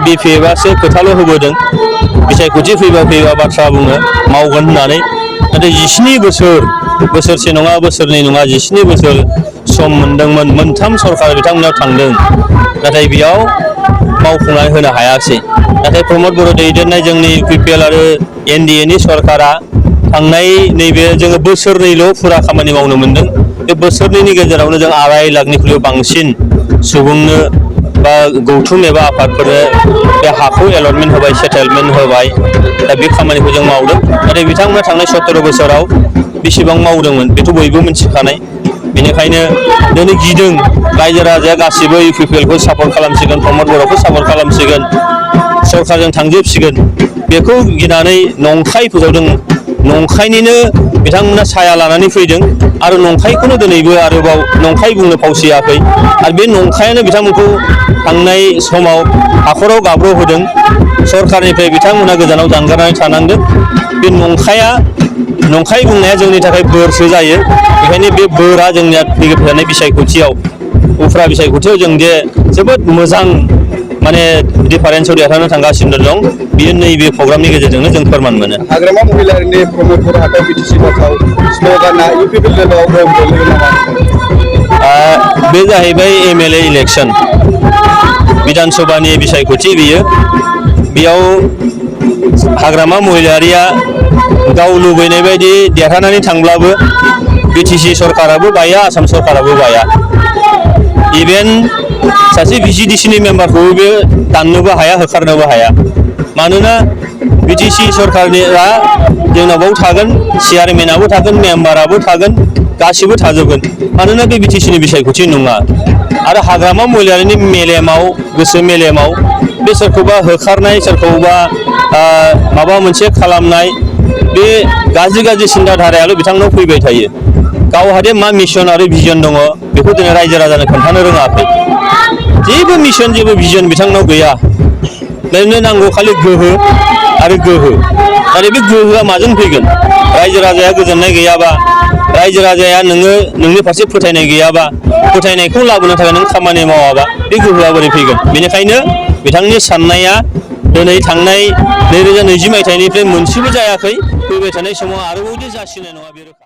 बिपिएफआसो खोथाल' होबोदों बिसायख'थि फैबा बाथ्रा बुङो मावगोन होननानै नाथाय 17 बोसोरसे नङा बोसोरनै नङा 17 बोसोर सम मोनदोंमोन मोनथाम सरकार बिथांमोनाव थांदों नाथाय बेयाव मावफुंनानै होनो हायासै नाथाय प्रमद बर' दैदेननाय जोंनि इउपिपिएल आरो एनडिएनि सरकारा थांनाय नैबे जोङो बोसोरनैल' फुरा खामानि मावनो मोनदों बे बोसोरनैनि गेजेरावनो जों 2.5 लाखनिख्रुइ बांसिन सुबुंनो बा गौथुम एबा आफादफोरनो बे हाखौ एलटमेन्ट होबाय सेटेलमेन्ट होबाय दा बे खामानिखौ जों मावदों नाथाय बिथांमोना थांनाय 17 बोसोराव बेसेबां मावदोंमोन बेथ' बयबो मिथिखानाय बेनिखायनो दिनै गिदों रायजो राजाया गासिबो इउपिपिएलखौ सापर्ट खालामसिगोन प्रमद बर'खौ सापर्ट खालामसिगोन सरकारजों थांजोबसिगोन बेखौ गिनानै नंखाय फोसावदों नंखायनिनो बिथांमोना साया लानानै फैदों आरो नंखायखौनो दिनैबो आरोबाव नंखाय बुंनो फावसियाखै आरो बे नंखायानो बिथांमोनखौ थांनाय समाव हाखराव गाब्र'होदों सरकारनिफ्राय बिथांमोना गोजानाव जानगारनानै थानांदों बे नंखाय बुंनाया जोंनि थाखाय बोरसो जायो बेखायनो बे बोरा जोंनिया फैबाय थानाय बिसायख'थियाव उफ्रा बिसायख'थियाव जों जे जोबोद मोजां माने डिफारेन्सआव देरहानो थांगासिनो दं बियो नैबे प्रग्रामनि गेजेरजोंनो जों फोरमान मोनो हाग्रामा महिलारिनि प्रमद बर' हाथाइ बिटिसि मासाव स्ल'गाना इउपिपिएल लेभेलाव गोहोम गोलैगोन नामा बे जाहैबाय एमएलए इलेक्सन विधान सभानि बिसायख'थि बेयाव हाग्रामा महिलारिया गाव लुबैनाय बायदि देरहानानै थांब्लाबो बिटिसि सरकाराबो बाया आसाम सरकाराबो बाया इभेन सासे भिसिडिसिनि मेम्बारखौबो बे दाननोबो हाया होखारनोबो हाया मानोना बिटिसि सरकारनिया जोंनाव थागोन चेयारमेनाबो थागोन मेम्बाराबो थागोन गासिबो थाजोबगोन मानोना बे बिटिसिनि बिसायख'थि नङा आरो हाग्रामा महिलारिनि मेलेमाव गोसो मेलेमाव बे सोरखौबा होखारनाय सोरखौबा माबा मोनसे खालामनाय बे गाज्रि सिन्ताधारायाल' बिथांनाव फैबाय थायो गावहादे मा मिशन आरो भिजन दङ बेखौ दिनै रायजो राजानो खोन्थानो रोङाखै जेबो मिशन जेबो भिजन बिथांनाव गैया बेनो नांगौ खालि गोहो आरो गोहो आरो बे गोहोआ माजों फैगोन रायजो राजाया गोजोननाय गैयाबा रायजो राजाया नोंनि फारसे फोथायनाय गैयाबा फोथायनायखौ लाबोनो थाखाय नों खामानि मावाबा बे गोहोआ बोरै फैगोन बेनिखायनो बिथांनि साननाया दिनै थांनाय 2020 मायथाइनिफ्राय मोनसेबो जायाखै फैबाय थानाय समाव आरोबाव जासिनाय नङा बे रोखा